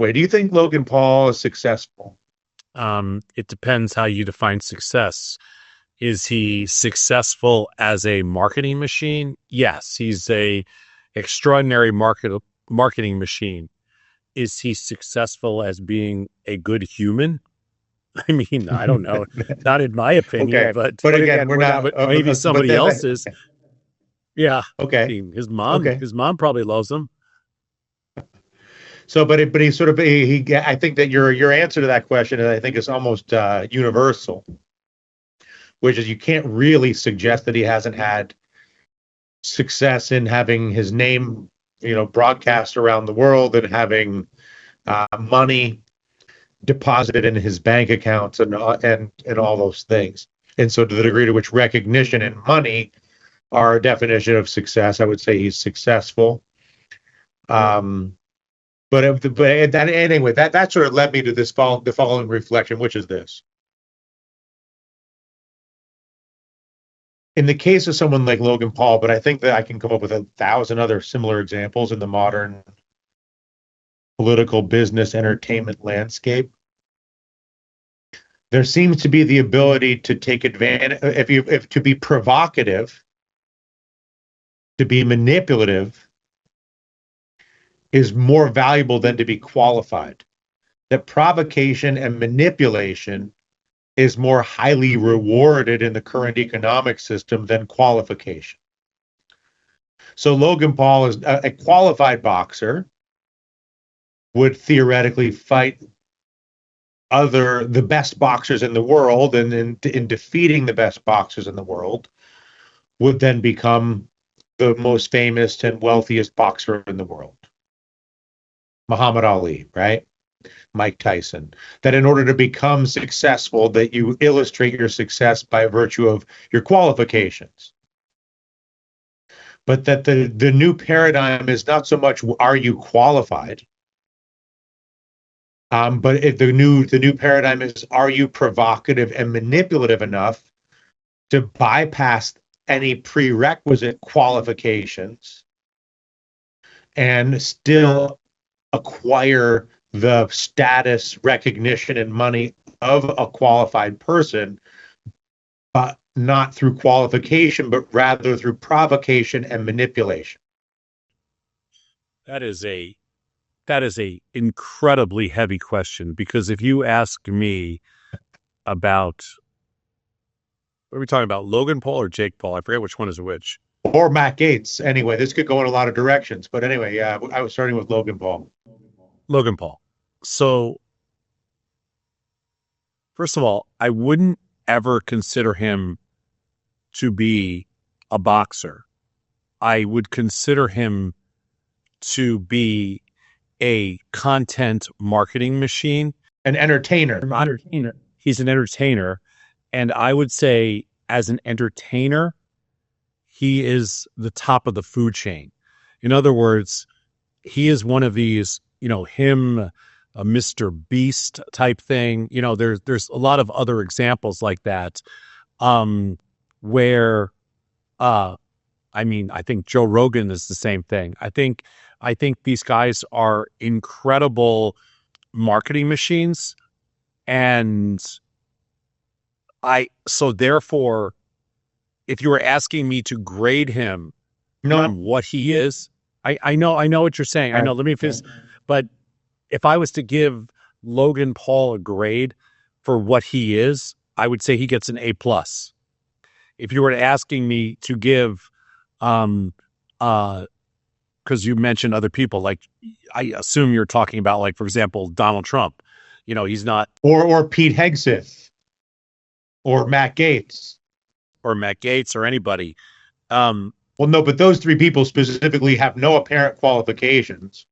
different way. Do you think Logan Paul is successful? It depends how you define success. Is he successful as a marketing machine? Yes, he's a extraordinary marketing machine. Is he successful as being a good human? I mean, I don't know. Not in my opinion, Okay, but but again, again, we're we're not. not. But maybe But somebody then, else's. Yeah. I okay, mean, okay. his mom probably loves him. So, but he sort of he. I think that your answer to that question, I think, is almost universal, which is you can't really suggest that he hasn't had success in having his name, broadcast around the world and having money deposited in his bank accounts and all those things. And so, to the degree to which recognition and money are a definition of success, I would say he's successful. Um, but that anyway, that sort of led me to the following reflection, which is this: in the case of someone like Logan Paul, but I think that I can come up with 1,000 other similar examples in the modern political, business, entertainment landscape. There seems to be the ability to take advantage, if to be provocative, to be manipulative, is more valuable than to be qualified. That provocation and manipulation is more highly rewarded in the current economic system than qualification. So Logan Paul is a qualified boxer, would theoretically fight the best boxers in the world, and in defeating the best boxers in the world, would then become the most famous and wealthiest boxer in the world. Muhammad Ali, right? Mike Tyson. That in order to become successful, that you illustrate your success by virtue of your qualifications. But that the new paradigm is not so much are you qualified, but the new paradigm is are you provocative and manipulative enough to bypass any prerequisite qualifications and still acquire the status, recognition, and money of a qualified person, but not through qualification, but rather through provocation and manipulation. That is a incredibly heavy question, because if you ask me about, what are we talking about, Logan Paul or Jake Paul? I forget which one is which. Or Matt Gaetz. Anyway, this could go in a lot of directions. But anyway, yeah, I was starting with Logan Paul. Logan Paul. So, first of all, I wouldn't ever consider him to be a boxer. I would consider him to be a content marketing machine. An entertainer. He's an entertainer. And I would say, as an entertainer, he is the top of the food chain. In other words, he is one of these, him, a Mr. Beast type thing. There's a lot of other examples like that, where, I think Joe Rogan is the same thing. I think these guys are incredible marketing machines, and so therefore, if you were asking me to grade him No. on what he is, I know what you're saying. I know. Let me finish. But if I was to give Logan Paul a grade for what he is, I would say he gets an A+. If you were asking me to give, because you mentioned other people, like I assume you're talking about, like, for example, Donald Trump. He's not, or Pete Hegseth, or Matt Gaetz. or Matt Gaetz, or anybody. Well, no, but those three people specifically have no apparent qualifications,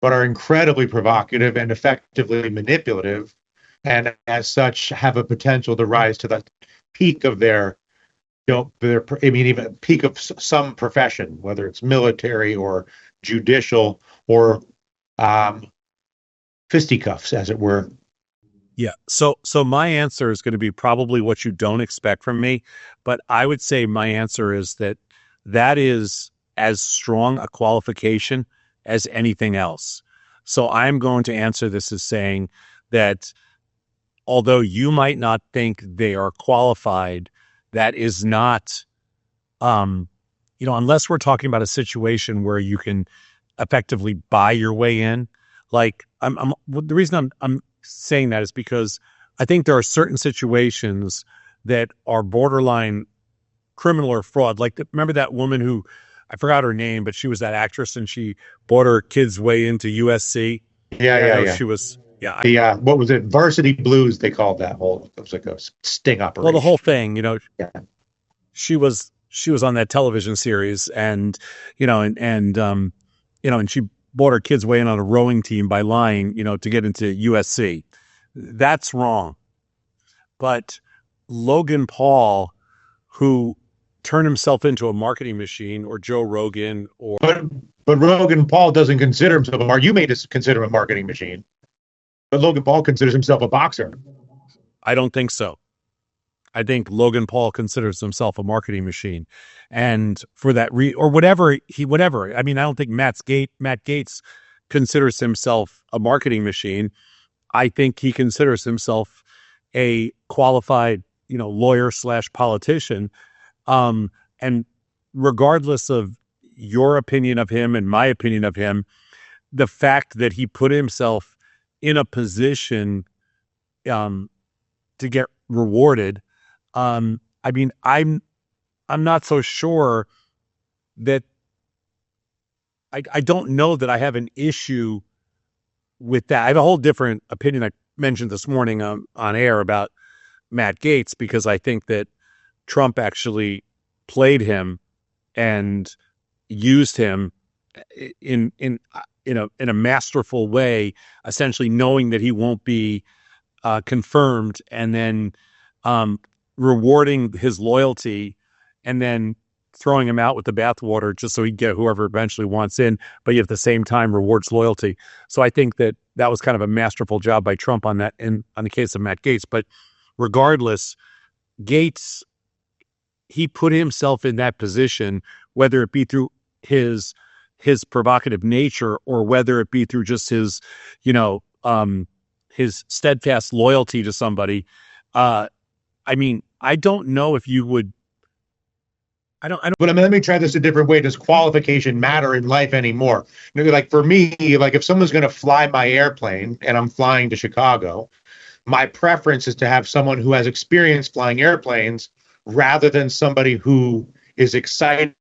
but are incredibly provocative and effectively manipulative, and as such have a potential to rise to the peak of even peak of some profession, whether it's military or judicial or fisticuffs, as it were. Yeah. So my answer is going to be probably what you don't expect from me, but I would say my answer is that is as strong a qualification as anything else. So I'm going to answer this as saying that although you might not think they are qualified, that is not, um, unless we're talking about a situation where you can effectively buy your way in. Like the reason I'm saying that is because I think there are certain situations that are borderline criminal or fraud. Like, remember that woman who, I forgot her name, but she was that actress and she bought her kid's way into USC. Yeah, I yeah, know yeah. she was, yeah. The what was it? Varsity Blues, they called that whole. It was like a sting Well, the whole operation. thing, Yeah. she was on that television series, and and she bought her kid's way in on a rowing team by lying, to get into USC. That's wrong. But Logan Paul, who turned himself into a marketing machine, or Joe Rogan, or But Logan Paul doesn't consider himself a You made us consider him a marketing machine, but Logan Paul considers himself a boxer. I don't think so. I think Logan Paul considers himself a marketing machine, and for that or whatever. I mean, I don't think Matt Gates considers himself a marketing machine. I think he considers himself a qualified, lawyer slash politician. And regardless of your opinion of him and my opinion of him, the fact that he put himself in a position um, to get rewarded. I mean, I'm not so sure that I don't know that I have an issue with that. I have a whole different opinion I mentioned this morning on air about Matt Gaetz, because I think that Trump actually played him and used him in a masterful way, essentially knowing that he won't be confirmed, and then rewarding his loyalty, and then throwing him out with the bathwater just so he get whoever eventually wants in, but at the same time rewards loyalty. So I think that was kind of a masterful job by Trump on that, on the case of Matt Gaetz. But regardless, Gaetz, he put himself in that position, whether it be through his provocative nature, or whether it be through just his steadfast loyalty to somebody. I mean, I don't know if you would. I don't. But I mean, let me try this a different way. Does qualification matter in life anymore? Like for me, like if someone's going to fly my airplane and I'm flying to Chicago, my preference is to have someone who has experience flying airplanes rather than somebody who is exciting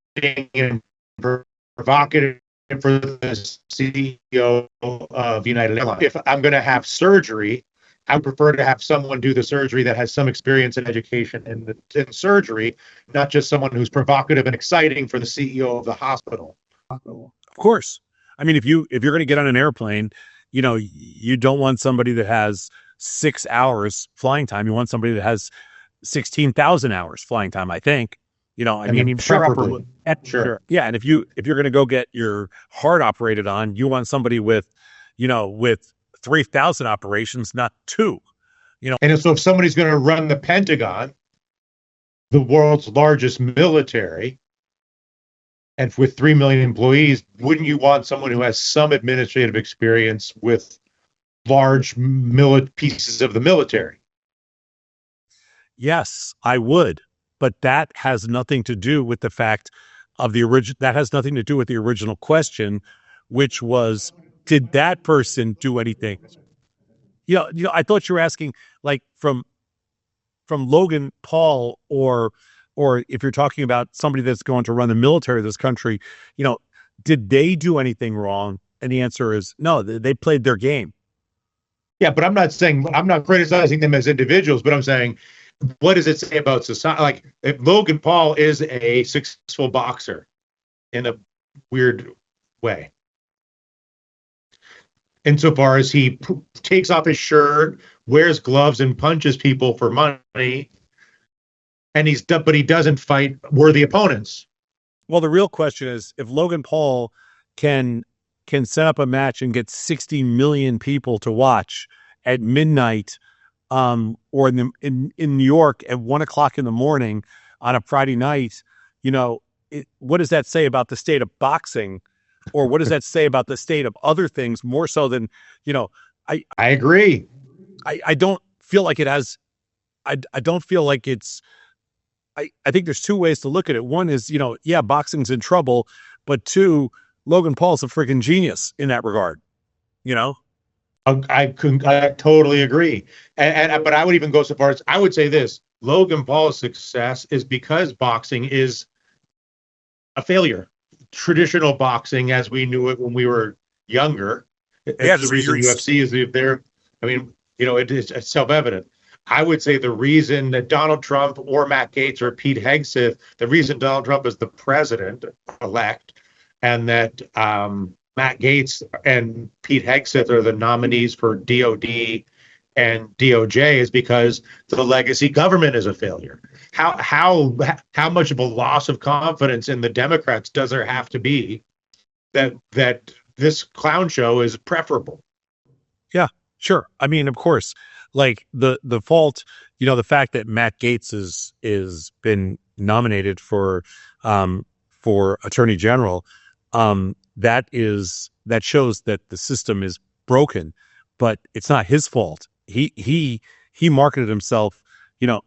and provocative for the CEO of United Airlines. If I'm going to have surgery, I would prefer to have someone do the surgery that has some experience and education in surgery, not just someone who's provocative and exciting for the CEO of the hospital. Of course. I mean, if you're going to get on an airplane, you don't want somebody that has 6 hours flying time. You want somebody that has 16,000 hours flying time, I think. I mean, sure. Yeah. And if you're going to go get your heart operated on, you want somebody with 3,000 operations, not 2. And so if somebody's going to run the Pentagon, the world's largest military, and with 3 million employees, wouldn't you want someone who has some administrative experience with large pieces of the military? Yes, I would. But that has nothing to do with the fact of the original. That has nothing to do with the original question, which was, did that person do anything? I thought you were asking, like, from Logan Paul, or if you're talking about somebody that's going to run the military of this country, did they do anything wrong? And the answer is no. They played their game. Yeah, but I'm not criticizing them as individuals, but I'm saying, what does it say about society? Like, if Logan Paul is a successful boxer in a weird way, insofar as he takes off his shirt, wears gloves, and punches people for money, and but he doesn't fight worthy opponents. Well, the real question is, if Logan Paul can set up a match and get 60 million people to watch at midnight, or in New York at 1:00 in the morning on a Friday night, what does that say about the state of boxing? or what does that say about the state of other things more so than, you know, I I agree. I don't feel like it has. I don't feel like it's. I think there's two ways to look at it. One is, yeah, boxing's in trouble, but two, Logan Paul's a freaking genius in that regard. You know, I totally agree. But I would even go so far as I would say this: Logan Paul's success is because boxing is a failure. Traditional boxing, as we knew it when we were younger, yeah, it's the reason UFC is there. I mean, it is self-evident. I would say the reason that Donald Trump or Matt Gaetz or Pete Hegseth, the reason Donald Trump is the president elect, and that Matt Gaetz and Pete Hegseth are the nominees for DOD and DOJ is because the legacy government is a failure. How much of a loss of confidence in the Democrats does there have to be that this clown show is preferable? Yeah, sure. I mean, of course, like the fault, the fact that Matt Gaetz is been nominated for attorney general, that shows that the system is broken, but it's not his fault. He marketed himself.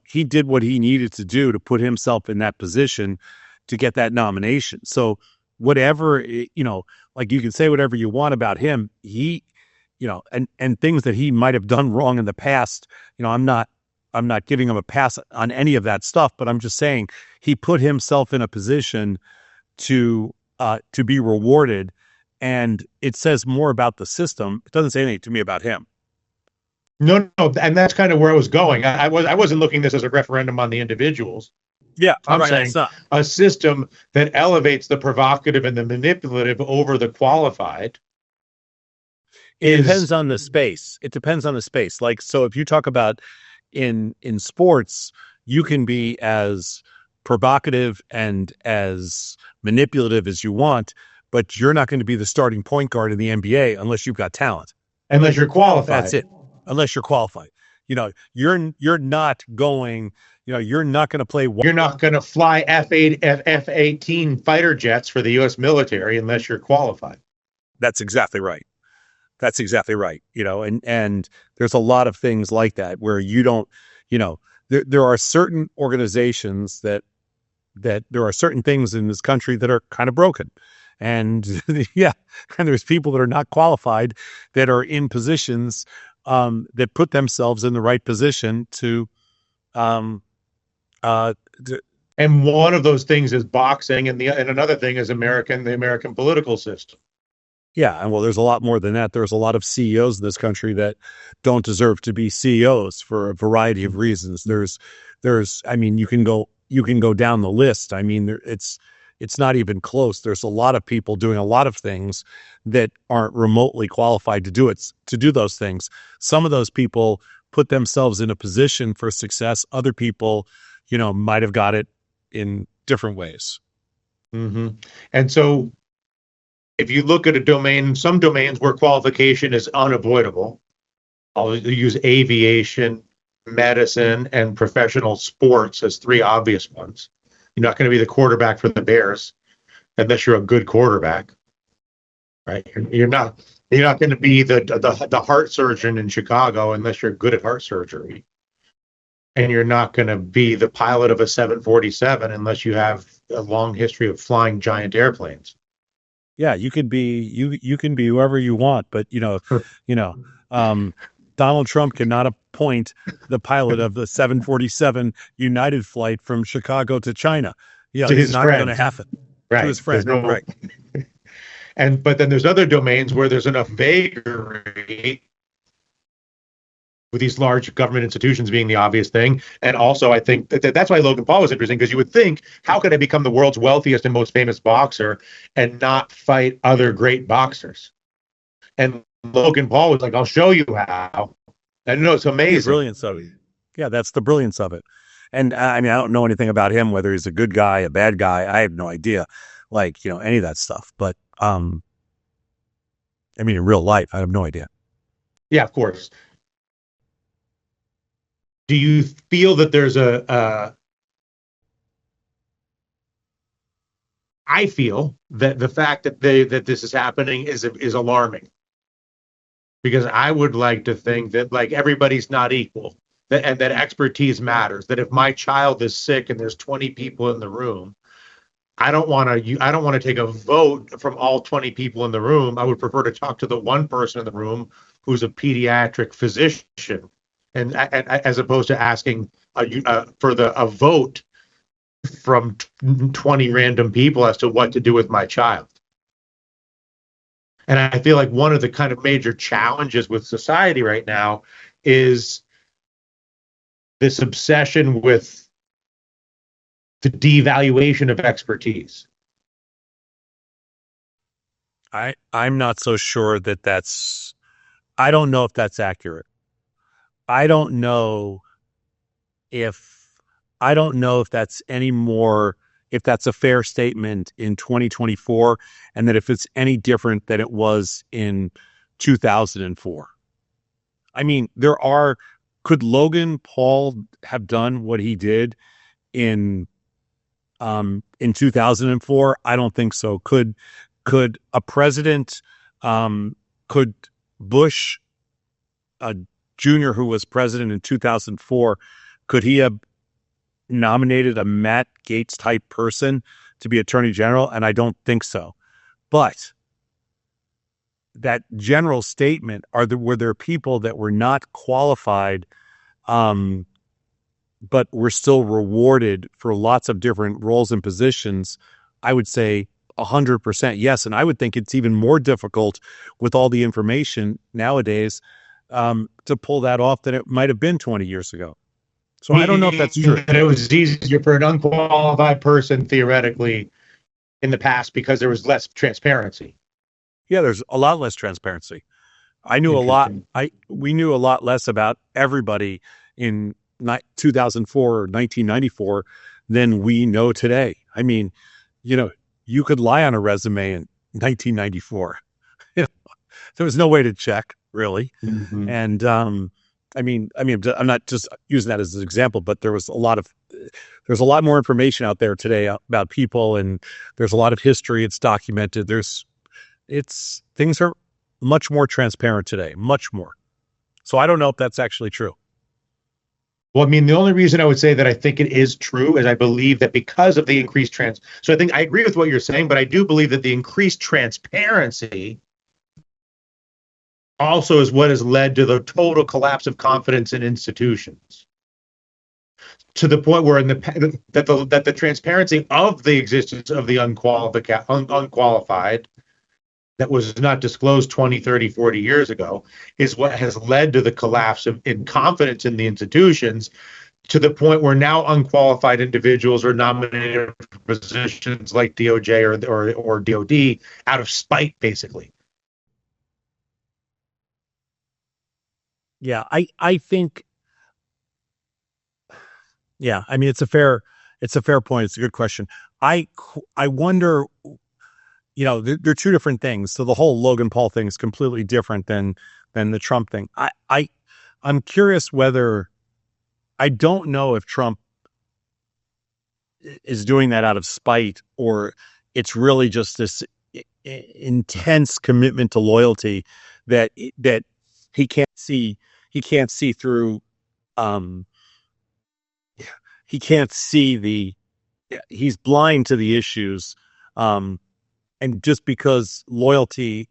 He did what he needed to do to put himself in that position to get that nomination. So whatever, like you can say whatever you want about him, and things that he might have done wrong in the past. I'm not giving him a pass on any of that stuff, but I'm just saying he put himself in a position to be rewarded, and it says more about the system. It doesn't say anything to me about him. No, and that's kind of where I was going. I wasn't looking at this as a referendum on the individuals. Yeah, I'm right, saying it's not. a system that elevates the provocative and the manipulative over the qualified. It depends on the space. It depends on the space. Like, so if you talk about in sports, you can be as provocative and as manipulative as you want, but you're not going to be the starting point guard in the NBA unless you've got talent. Unless you're qualified. That's it. Unless you're qualified. You're not going, you're not going to play. You're not going to fly F-18 fighter jets for the U.S. military unless you're qualified. That's exactly right. That's exactly right. And there's a lot of things like that where you don't, there are certain organizations that there are certain things in this country that are kind of broken. And yeah, and there's people that are not qualified that are in positions that put themselves in the right position to and one of those things is boxing, and another thing is the American political system. Yeah, and well, there's a lot more than that. There's a lot of CEOs in this country that don't deserve to be CEOs for a variety of reasons. I mean, you can go down the list. I mean, it's not even close. There's a lot of people doing a lot of things that aren't remotely qualified to do those things. Some of those people put themselves in a position for success. Other people, might have got it in different ways. Mm-hmm. And so if you look at some domains where qualification is unavoidable, I'll use aviation, medicine, and professional sports as three obvious ones. You're not going to be the quarterback for the Bears unless you're a good quarterback, right? You're not going to be the heart surgeon in Chicago unless you're good at heart surgery. And you're not going to be the pilot of a 747 unless you have a long history of flying giant airplanes. Yeah, you can be whoever you want, but Donald Trump cannot appoint the pilot of the 747 United flight from Chicago to China. Yeah, it's not going to happen. Right. To his friend. Right. But then there's other domains where there's enough vagary, with these large government institutions being the obvious thing. And also, I think that's why Logan Paul was interesting, because you would think, how could I become the world's wealthiest and most famous boxer and not fight other great boxers? And Logan Paul was like, I'll show you how. And it's amazing. The brilliance of it. Yeah, that's the brilliance of it. And I mean, I don't know anything about him, whether he's a good guy, a bad guy. I have no idea, any of that stuff. But I mean, in real life, I have no idea. Yeah, of course. Do you feel that there's I feel that the fact that this is happening is alarming, because I would like to think that like everybody's not equal, and that expertise matters. That if my child is sick and there's 20 people in the room, I don't want to take a vote from all 20 people in the room. I would prefer to talk to the one person in the room who's a pediatric physician, and as opposed to asking for a vote from 20 random people as to what to do with my child. And I feel like one of the kind of major challenges with society right now is this obsession with the devaluation of expertise. I'm not so sure that that's. I don't know if that's accurate. I don't know if I don't know if that's any more, if that's a fair statement in 2024, and that if it's any different than it was in 2004. I mean, could Logan Paul have done what he did in 2004? I don't think so. Could a president, could Bush, a junior who was president in 2004, could he have nominated a Matt Gaetz type person to be attorney general? And I don't think so. But that general statement, were there people that were not qualified, um, but were still rewarded for lots of different roles and positions? I would say 100% yes. And I would think it's even more difficult with all the information nowadays, to pull that off than it might have been 20 years ago. So I don't know if that's true. That it was easier for an unqualified person theoretically in the past because there was less transparency. Yeah, there's a lot less transparency. I knew a lot. We knew a lot less about everybody in 2004 or 1994 than we know today. I mean, you could lie on a resume in 1994. There was no way to check, really. Mm-hmm. And I'm not just using that as an example, but there's a lot more information out there today about people, and there's a lot of history. It's documented. Things are much more transparent today, much more. So I don't know if that's actually true. Well, I mean, the only reason I would say that I think it is true is I believe that because of the increased so I think I agree with what you're saying, but I do believe that the increased transparency also is what has led to the total collapse of confidence in institutions, to the point where that the transparency of the existence of the unqualified that was not disclosed 20, 30, 40 years ago is what has led to the collapse in confidence in the institutions, to the point where now unqualified individuals are nominated for positions like DOJ or DOD out of spite, basically. Yeah, I think, yeah, I mean, it's a fair point. It's a good question. I wonder, they're two different things. So the whole Logan Paul thing is completely different than the Trump thing. I'm curious whether, I don't know if Trump is doing that out of spite, or it's really just this intense commitment to loyalty that he can't see through. He can't see he's blind to the issues. And just because loyalty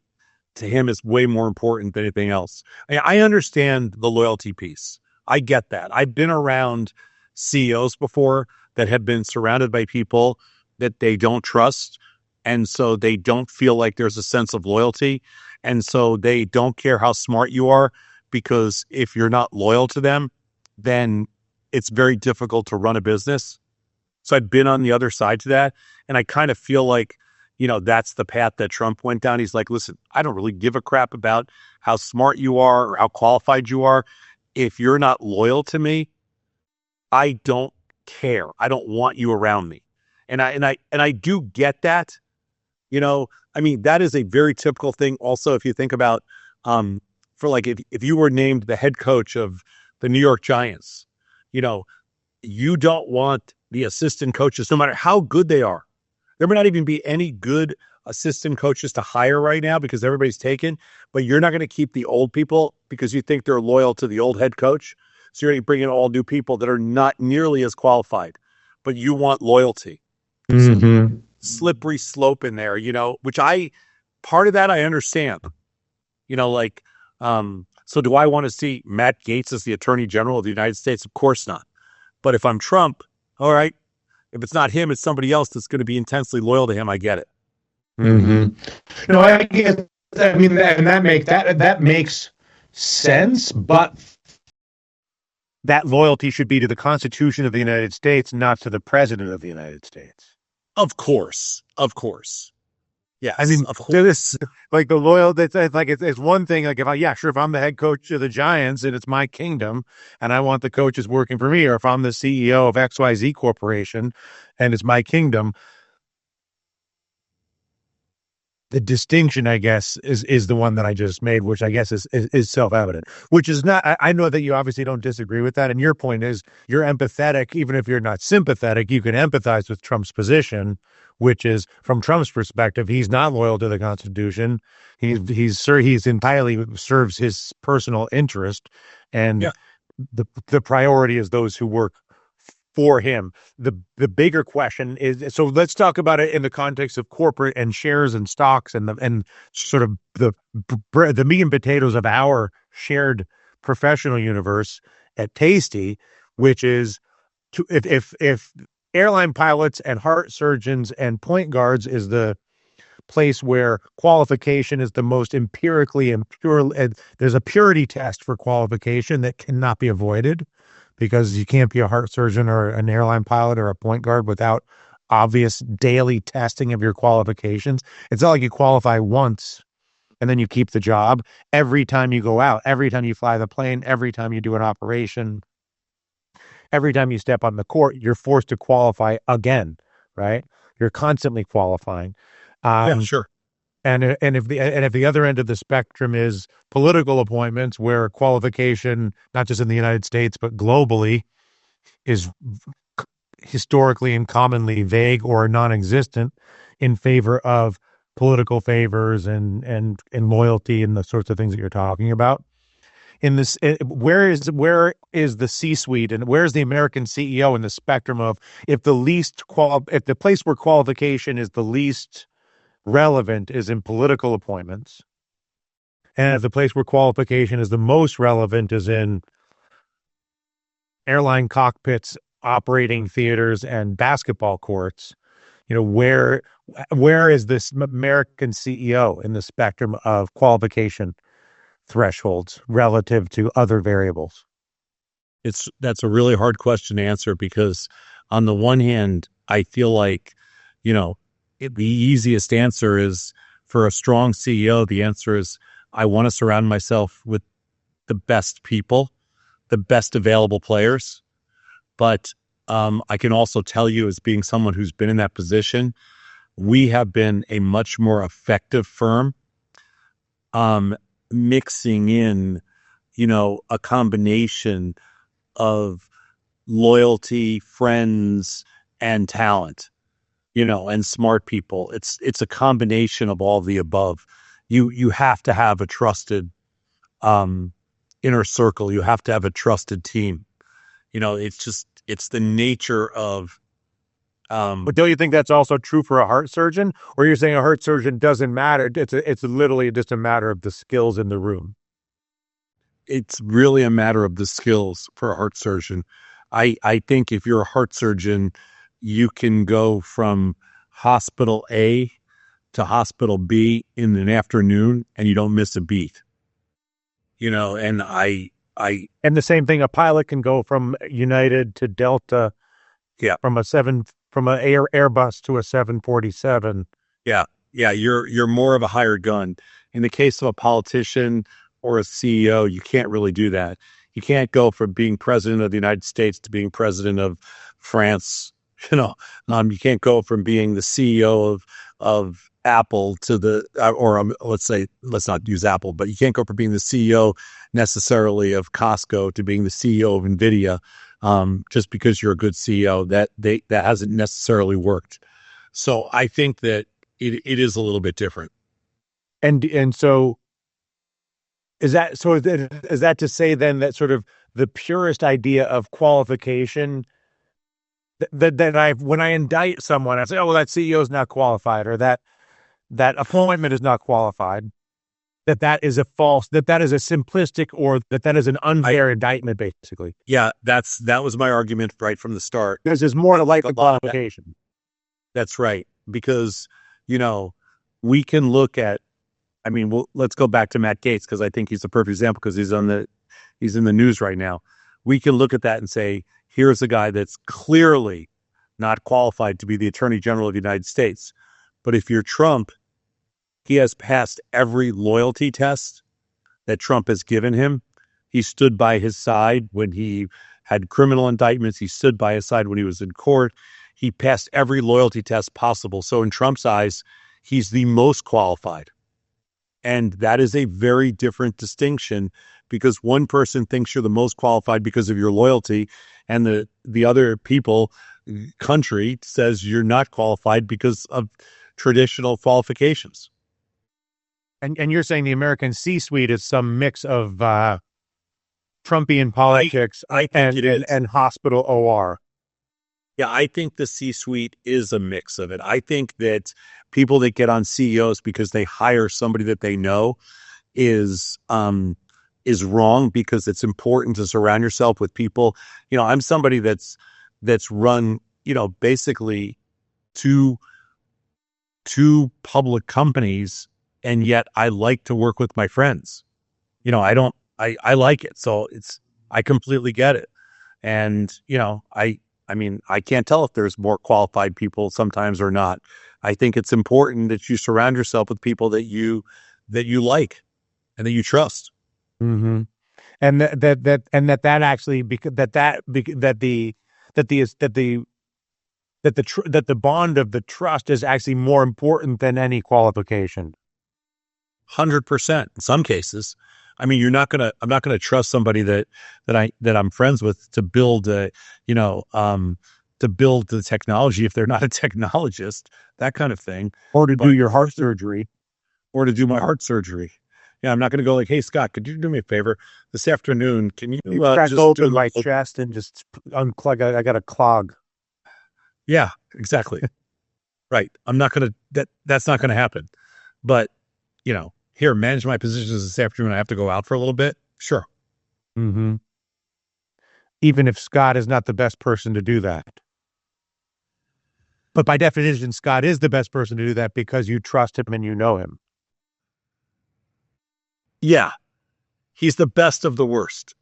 to him is way more important than anything else. I understand the loyalty piece. I get that. I've been around CEOs before that have been surrounded by people that they don't trust. And so they don't feel like there's a sense of loyalty. And so they don't care how smart you are, because if you're not loyal to them, then it's very difficult to run a business. So I've been on the other side to that. And I kind of feel like, that's the path that Trump went down. He's like, listen, I don't really give a crap about how smart you are or how qualified you are. If you're not loyal to me, I don't care. I don't want you around me. And I do get that. I mean, that is a very typical thing. Also, if you think about, for like, if you were named the head coach of the New York Giants, you don't want the assistant coaches, no matter how good they are, There may not even be any good assistant coaches to hire right now because everybody's taken, but you're not going to keep the old people because you think they're loyal to the old head coach. So you're going to bring in all new people that are not nearly as qualified, but you want loyalty. So Mm-hmm. slippery slope in there, which part of that I understand, like, so do I want to see Matt Gaetz as the attorney general of the United States? Of course not. But if I'm Trump, all right, if it's not him, it's somebody else that's going to be intensely loyal to him. I get it. Mm-hmm. No, I guess, I mean, and that makes sense, but that loyalty should be to the Constitution of the United States, not to the President of the United States. Of course. Of course. Yes. I mean, of course. this like the loyal. That's like it's one thing. Like if I'm the head coach of the Giants and it's my kingdom, and I want the coaches working for me, or if I'm the CEO of XYZ Corporation, and it's my kingdom, the distinction, I guess, is the one that I just made, which I guess is self-evident, which is not, I know that you obviously don't disagree with that. And your point is you're empathetic, even if you're not sympathetic, you can empathize with Trump's position, which is from Trump's perspective, he's not loyal to the Constitution. He's entirely serves his personal interest. And Yeah. the priority is those who work for him. The bigger question is, so let's talk about it in the context of corporate and shares and stocks and sort of the meat and potatoes of our shared professional universe at Tasty, which is if airline pilots and heart surgeons and point guards is the place where qualification is the most empirically and pure. There's a purity test for qualification that cannot be avoided because you can't be a heart surgeon or an airline pilot or a point guard without obvious daily testing of your qualifications. It's not like you qualify once and then you keep the job. Every time you go out, every time you fly the plane, every time you do an operation, every time you step on the court, you're forced to qualify again, right? You're constantly qualifying. Yeah, sure. And if the other end of the spectrum is political appointments, where qualification, not just in the United States but globally, is historically and commonly vague or non-existent in favor of political favors and loyalty and the sorts of things that you're talking about. In this, where is the C-suite and where's the American CEO in the spectrum of if the place where qualification is the least relevant is in political appointments, and if the place where qualification is the most relevant is in airline cockpits, operating theaters, and basketball courts, where is this American CEO in the spectrum of qualification thresholds relative to other variables? That's a really hard question to answer because on the one hand, I feel like, the easiest answer is for a strong CEO. The answer is I want to surround myself with the best people, the best available players. But I can also tell you, as being someone who's been in that position, we have been a much more effective firm mixing in, a combination of loyalty, friends, and talent, and smart people. It's a combination of all the above. You have to have a trusted inner circle. You have to have a trusted team. It's the nature of. But don't you think that's also true for a heart surgeon? Or you're saying a heart surgeon doesn't matter? It's literally just a matter of the skills in the room. It's really a matter of the skills for a heart surgeon. I think if you're a heart surgeon, you can go from hospital A to hospital B in an afternoon and you don't miss a beat. And And the same thing, a pilot can go from United to Delta, yeah, from an Airbus to a 747. yeah, you're more of a hired gun. In the case of a politician or a CEO, you can't really do that. You can't go from being president of the United States to being president of France. You can't go from being the CEO of Apple to let's not use Apple, but you can't go from being the CEO necessarily of Costco to being the CEO of NVIDIA, just because you're a good CEO. That hasn't necessarily worked. So I think that it is a little bit different. And so is that to say then that sort of the purest idea of qualification that I when I indict someone, I say, oh well, that CEO is not qualified, or that appointment is not qualified. That is a false, that is a simplistic, or that is an unfair indictment, basically. Yeah, that was my argument right from the start. Because there's more to life than qualification. That's right. Because, you know, we can look at, I mean, let's go back to Matt Gaetz, because I think he's the perfect example, because he's in the news right now. We can look at that and say, here's a guy that's clearly not qualified to be the Attorney General of the United States. But if you're Trump, he has passed every loyalty test that Trump has given him. He stood by his side when he had criminal indictments. He stood by his side when he was in court. He passed every loyalty test possible. So in Trump's eyes, he's the most qualified. And that is a very different distinction, because one person thinks you're the most qualified because of your loyalty, and the other country says you're not qualified because of traditional qualifications. And you're saying the American C-suite is some mix of Trumpian politics and hospital OR. Yeah, I think the C-suite is a mix of it. I think that people that get on CEOs because they hire somebody that they know is wrong, because it's important to surround yourself with people. You know, I'm somebody that's run, basically two public companies, and yet I like to work with my friends. I like it. So I completely get it. And, I mean, I can't tell if there's more qualified people sometimes or not. I think it's important that you surround yourself with people that you like and that you trust. Mm-hmm. And that actually, because that the bond of the trust is actually more important than any qualification. 100% in some cases. I mean, I'm not gonna trust somebody that I'm friends with to build to build the technology if they're not a technologist, that kind of thing. Or to do your heart surgery. Or to do my heart surgery. Yeah, I'm not going to go like, hey, Scott, could you do me a favor this afternoon? Can you crack open my chest and just unclog? I got a clog. Yeah, exactly. Right. I'm not going to, that's not going to happen. But, here, manage my positions this afternoon. I have to go out for a little bit. Sure. Mm-hmm. Even if Scott is not the best person to do that. But by definition, Scott is the best person to do that because you trust him and you know him. Yeah. He's the best of the worst.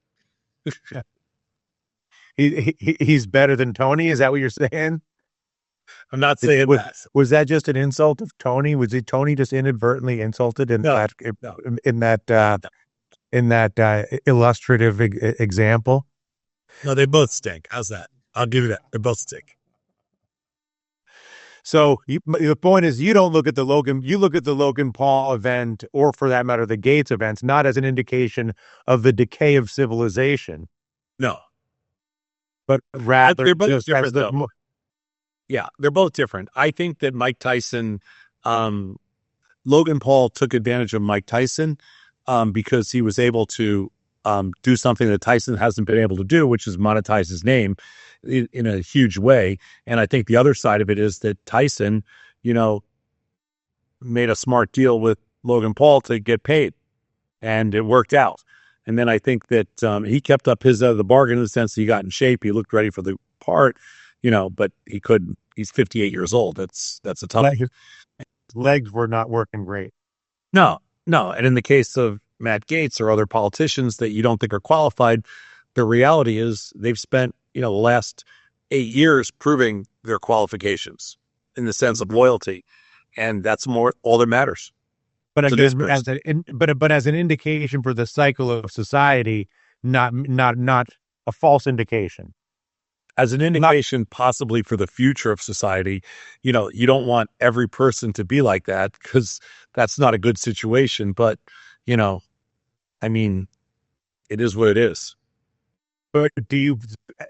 He's better than Tony. Is that what you're saying? I'm not saying that. Was that just an insult of Tony? Was Tony just inadvertently insulted in that illustrative example? No, they both stink. How's that? I'll give you that. They both stink. So the point is, you don't look at you look at the Logan Paul event, or for that matter, the Gates events, not as an indication of the decay of civilization. No. But rather, they're both different, though. Yeah, they're both different. I think that Mike Tyson, Logan Paul took advantage of Mike Tyson because he was able to do something that Tyson hasn't been able to do, which is monetize his name in a huge way. And I think the other side of it is that Tyson, made a smart deal with Logan Paul to get paid, and it worked out. And then I think that he kept up his the bargain in the sense that he got in shape. He looked ready for the part, but he couldn't. He's 58 years old. That's a tough. Legs were not working great. No. And in the case of Matt Gaetz or other politicians that you don't think are qualified, the reality is they've spent, the last 8 years proving their qualifications in the sense of loyalty. And that's all that matters. But as an indication for the cycle of society, not a false indication. As an indication possibly for the future of society, you don't want every person to be like that, because that's not a good situation. But, I mean, it is what it is. But do you,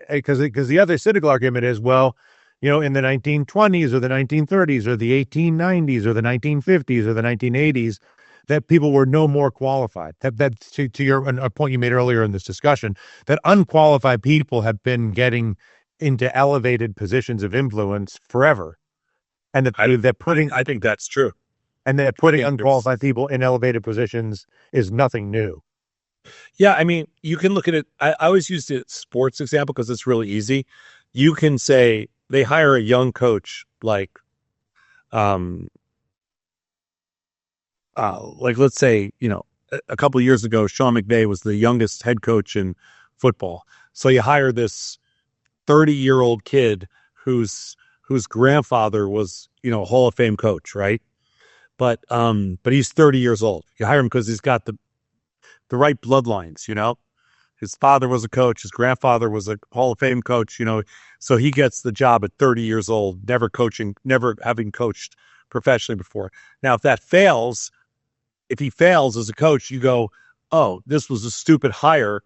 because the other cynical argument is, well, in the 1920s or the 1930s or the 1890s or the 1950s or the 1980s, that people were no more qualified. That's to your a point you made earlier in this discussion, that unqualified people have been getting into elevated positions of influence forever, and I think that's true. that putting unqualified people in elevated positions is nothing new. Yeah, I mean, you can look at it. I always use the sports example because it's really easy. You can say they hire a young coach um, let's say, a couple of years ago, Sean McVay was the youngest head coach in football. So you hire this 30-year-old kid whose grandfather was, a Hall of Fame coach, right? But he's 30 years old. You hire him because he's got the right bloodlines, His father was a coach, his grandfather was a Hall of Fame coach, so he gets the job at 30 years old, never having coached professionally before. Now, if he fails as a coach, you go, oh, this was a stupid hire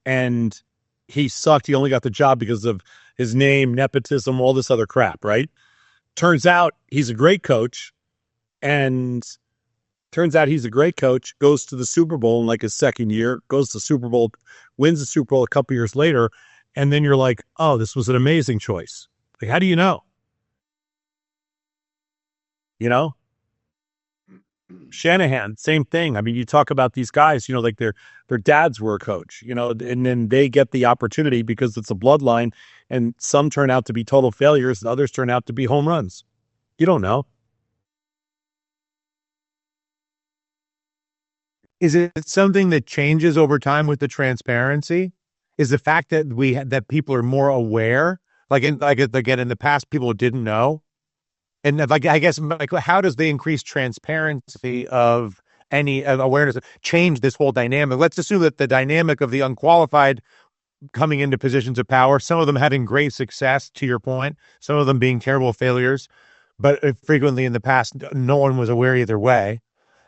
and he sucked. He only got the job because of his name, nepotism, all this other crap, right? Turns out he's a great coach, goes to the Super Bowl in like his second year, goes to the Super Bowl, wins the Super Bowl a couple years later, and then you're like, oh, this was an amazing choice. Like, how do you know? Shanahan, same thing. I mean, you talk about these guys, like their dads were a coach, and then they get the opportunity because it's a bloodline, and some turn out to be total failures, and others turn out to be home runs. You don't know. Is it something that changes over time with the transparency? Is the fact that that people are more aware, again in the past, people didn't know, and I guess how does the increased transparency of any awareness change this whole dynamic? Let's assume that the dynamic of the unqualified coming into positions of power, some of them having great success, to your point, some of them being terrible failures, but frequently in the past, no one was aware either way.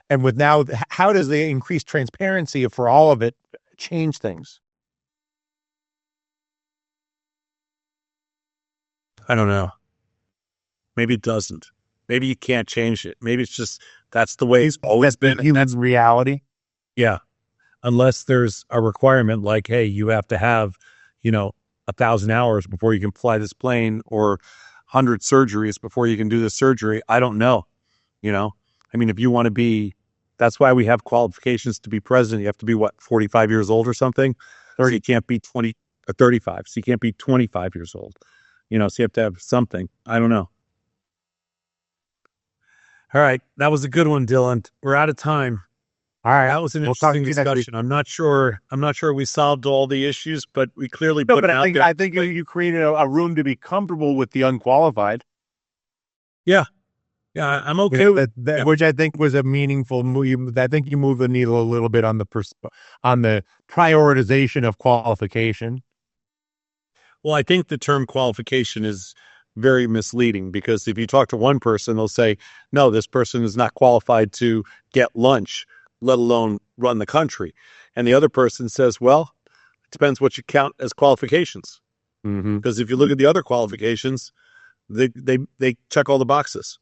And with now, how does the increased transparency for all of it change things? I don't know. Maybe it doesn't. Maybe you can't change it. Maybe it's just that's the way it's always been. That's reality. Yeah. Unless there's a requirement like, hey, you have to have, 1,000 hours before you can fly this plane, or 100 surgeries before you can do this surgery. I don't know. I mean, if you want to be, that's why we have qualifications to be president. You have to be 45 years old or something. 30. So you can't be 20 or 35. So you can't be 25 years old. So you have to have something. I don't know. All right. That was a good one, Dylan. We're out of time. All right. That was an interesting discussion. I'm not sure we solved all the issues, but we clearly put it out there. I think you created a room to be comfortable with the unqualified. Yeah. Yeah, I'm okay with that, which I think was a meaningful move. I think you moved the needle a little bit on the prioritization of qualification. Well, I think the term qualification is very misleading, because if you talk to one person, they'll say, no, this person is not qualified to get lunch, let alone run the country. And the other person says, well, it depends what you count as qualifications. Because if you look at the other qualifications, they check all the boxes.